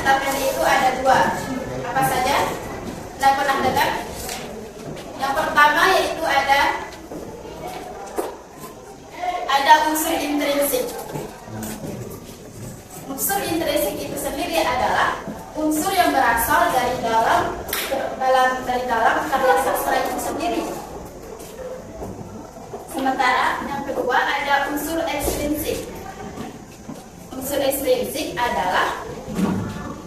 cerita pendek itu ada dua. Apa saja? Anda pernah dengar? Yang pertama yaitu ada unsur intrinsik. Unsur intrinsik itu sendiri adalah unsur yang berasal dari dalam karya sastra itu sendiri. Sementara yang kedua ada unsur ekstrinsik. Unsur ekstrinsik adalah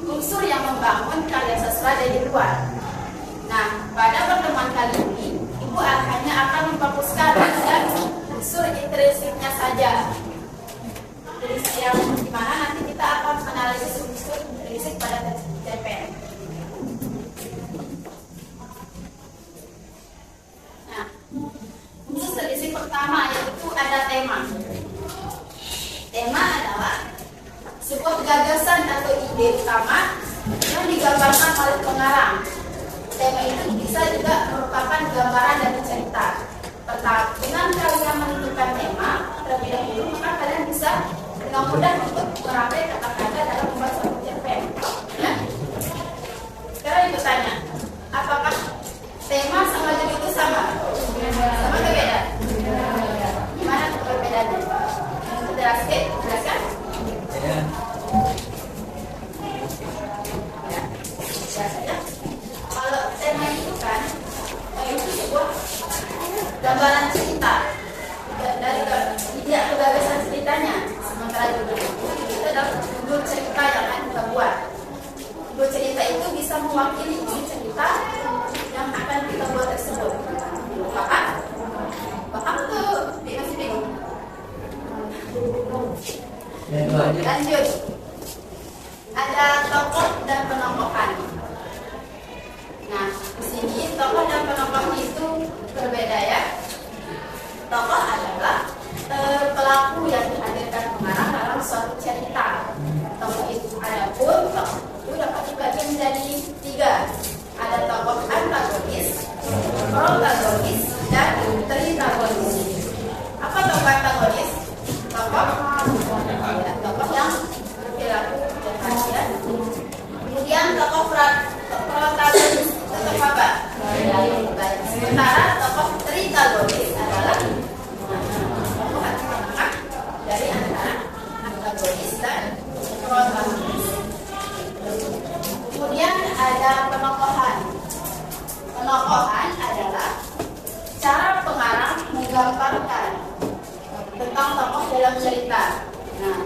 unsur yang membangun karya sastra dari luar. Nah, pada pertemuan kali ini, Ibu hanya akan memfokuskan pada unsur intrinsiknya saja. Jadi yang dimana nanti kita akan menganalisis unsur intrinsik pada cerpen. Nah, unsur intrinsik pertama yaitu ada tema. Tema adalah sebuah gagasan atau ide utama yang digambarkan oleh pengarang. Tema itu bisa juga merupakan gambaran dari cerita. Tetapi dengan kalian menentukan tema terlebih dahulu, maka kalian bisa dengan mudah untuk merangkai kata-kata dalam membuat suatu cerpen. Ya? Sekarang Ibu tanya, apakah tema sama judul itu sama? Sama atau beda? Gimana perbedaannya? Jelaskan? Ya. Biasanya kalau tema itu kan itu sebuah gambaran cerita dari ide atau gagasan ceritanya. Sementara judul itu adalah judul cerita yang akan kita buat. Judul cerita itu bisa mewakili isi cerita yang akan kita buat tersebut. Paham? Paham tuh? Masih bingung? Lanjut. Ada tokoh dan penokohan. Nah, di sini tokoh dan penokoh itu berbeda ya. Tokoh adalah pelaku yang dihadirkan pengarang dalam suatu cerita. Tokoh itu tokoh itu dapat dibagi menjadi tiga. Ada tokoh antagonis, protagonis, dan tritagonis. Apa tokoh antagonis? Tokoh yang berperilaku jahat. Kemudian tokoh protagonis tokoh apa? Sementara tokoh tritagonis adalah tokoh tengah dari antara antagonis dan protagonis. Kemudian ada penokohan. Penokohan adalah cara pengarang menggambarkan tentang tokoh dalam cerita. Nah,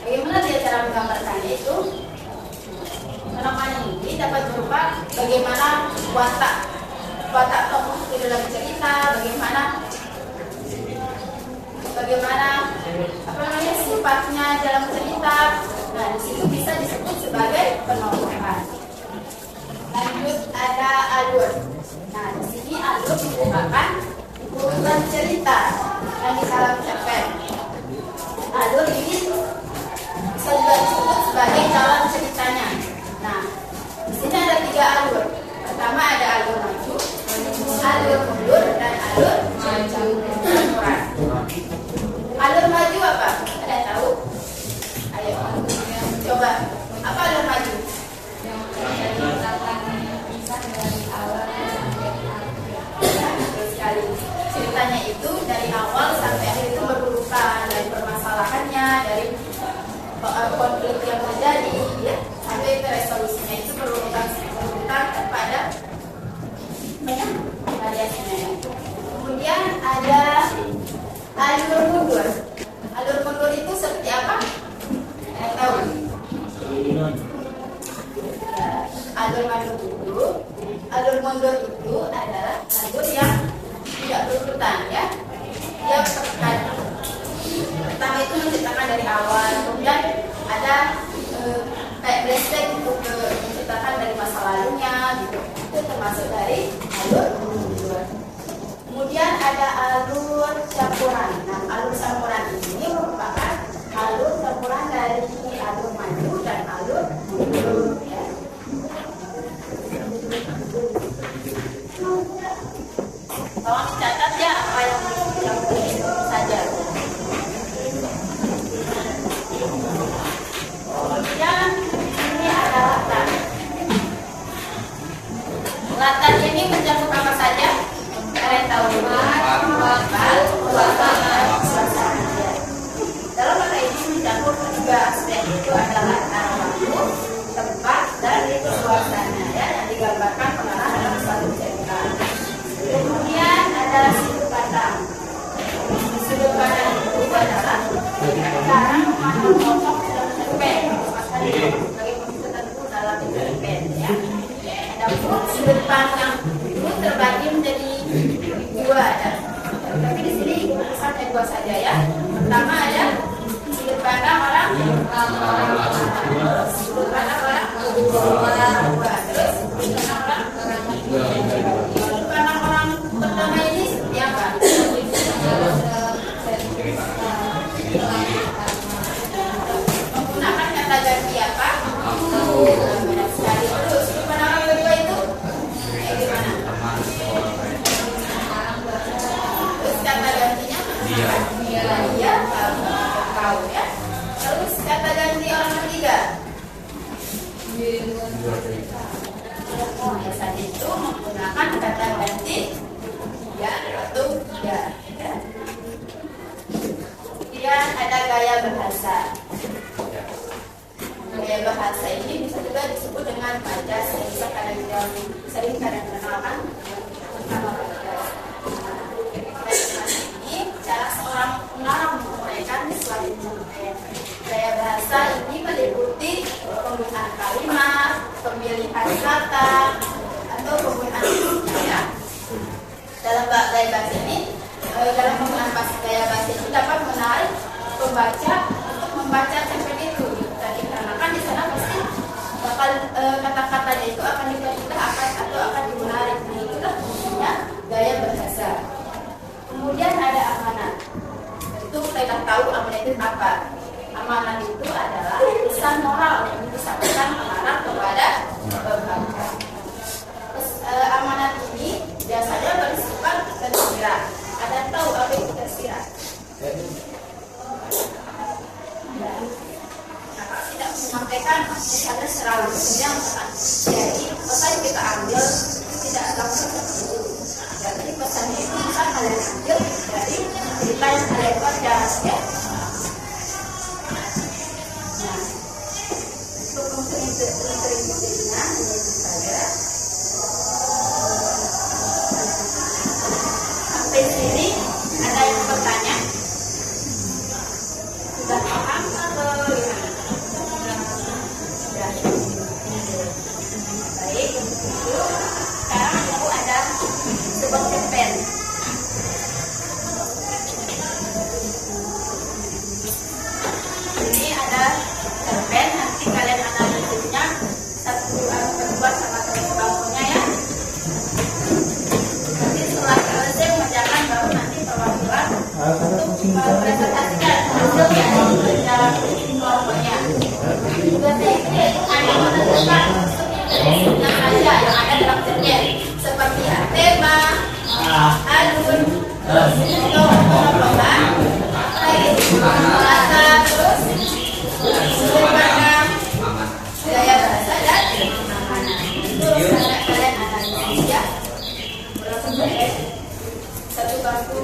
bagaimana dia cara menggambarkannya itu? Penokohan ini dapat berupa bagaimana watak tokoh di dalam cerita, bagaimana sifatnya dalam cerita. Nah, di situ bisa disebut sebagai penokohan. Lanjut ada alur. Nah, di sini alur merupakan urutan cerita yang di dalam cerpen. Alur ini bisa juga disebut sebagai jalan ceritanya. Nah, di sini ada tiga alur. Pertama ada alur maju, alur mundur, dan alur campuran. Alur maju apa? Ada yang tahu? Ayo, coba. Apa alur maju? Sekali. Ceritanya itu dari awal sampai akhir itu berurutan, dari permasalahannya, dari konflik yang terjadi, ya, sampai ke resolusinya itu berurutan kepada banyak variasinya. Kemudian ada alur mundur. Alur mundur itu seperti apa? Yang tahu? Alur mundur itu adalah alur yang tidak berurutan, ya. Dia pertama itu menceritakan dari awal, kemudian ada kayak flashback untuk menceritakan dari masa lalunya, gitu. Itu termasuk dari alur mundur. Kemudian ada alur campuran. Nah, alur campuran ini merupakan alur campuran dari alur maju dan alur mundur. Ya. Tolong dicatat ya apa yang dicampur itu saja. Kemudian ini adalah suasana ya, yang digambarkan pengarah dalam suatu cerita. Kemudian ada sudut pandang. Sudut pandang itu adalah cara memandang sosok dalam cerpen, sebagai pemicu tentu dalam cerpen ya. Adapun sudut pandang itu terbagi menjadi dua ya. Tapi di sini hanya dua saja ya. Pertama ada sudut pandang orang sudut pandang orang dua. Terus sudut pandang orang pertama ini seperti apa? Menggunakan kata ganti apa? Terus sudut pandang orang kedua itu gimana? Terus kata gantinya dia kau ya. Terus kata ganti orang ketiga biasanya itu menggunakan kata ganti ya atau tidak ya. Kemudian ada gaya bahasa. Gaya bahasa ini bisa juga disebut dengan majas, sering kadang kenalkan nama majas. Ini cara seorang pengarang menguraikan suatu cerpen. Gaya bahasa ini meliputi penggunaan kalimat, pemilihan kata, atau penggunaan ya. Dalam gaya bahasa ini, dalam penggunaan gaya bahasa ini dapat menarik pembaca untuk membaca cerpen itu. Tadi karena kan di sana pasti bakal kata-katanya itu akan dipermudah atau akan menarik. Nah, itulah fungsinya gaya bahasa. Kemudian ada amanat. Itu kita tahu amanat itu apa. Amanat itu adalah pesan moral yang disampaikan pengarang kepada pembaca. Terus amanat ini biasanya bersifat tersirat. Ada tahu apa itu tersirat? Tidak menyampaikan misalnya secara yang jadi pesan yang kita ambil tidak langsung tertuju. Jadi pesannya itu bisa kalian ambil dari cerita yang kalian baca ya. Nah, untuk interiornya ini saja. Sampai sini ada yang bertanya? Sudah paham atau gimana? Sudah. Baik, itu sekarang aku ada sebuah cerpen. Ini ada cerpen, nanti kalian analisisnya satu kedua sama bangunnya ya. Nanti setelah selesai membacakan baru nanti perwakilan untuk presentasikan hasilnya secara kelompoknya. Tugasnya itu ada menentukan yang saja yang ada dalam cerpen seperti tema, alur, terus pembahasan, bahasa, terus sudut pandang, gaya bahasa dan amanat. Itu kalian analisis ya. Berlangsung dari satu kartu.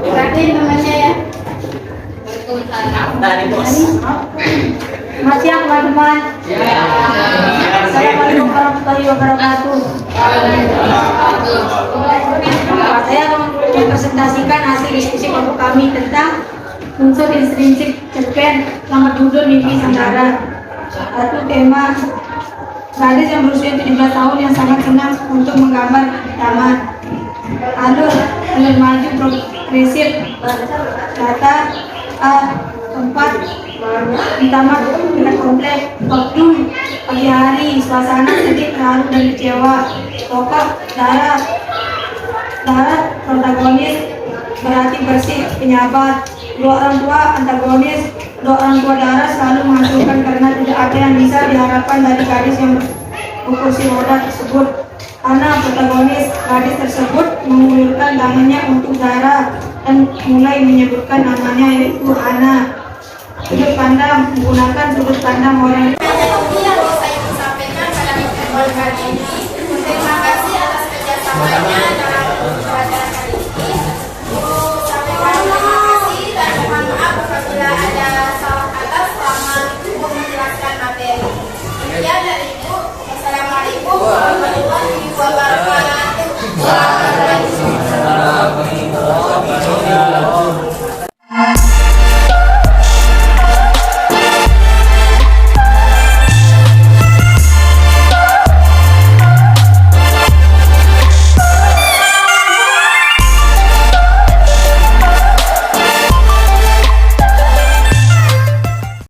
Berarti namanya ya. Dari bos. Selamat siang teman-teman. Assalamualaikum warahmatullahi wabarakatuh. Saya akan mempresentasikan hasil diskusi kelompok kami tentang unsur intrinsik cerpen nomor 7 mimpi Sandara. Satu tema gadis yang berusia 17 tahun yang sangat senang untuk menggambar taman. Alur maju progresif. Data A. Tempat utama dekat komplek. Waktu pagi hari, suasana sedikit haru dan kecewa. Tokoh darat protagonis berarti bersih, penyabar. Dua orang tua antagonis. Dua orang tua darat selalu menghancurkan karena tidak ada yang bisa diharapkan dari gadis yang berkursi roda tersebut. Ana protagonis, gadis tersebut mengulurkan tangannya untuk Zara dan mulai menyebutkan namanya, yaitu Ana. Sudut pandang, menggunakan sudut pandang orang. Yang saya sampaikan pada pertemuan kali ini. Terima kasih atas kerjasamanya.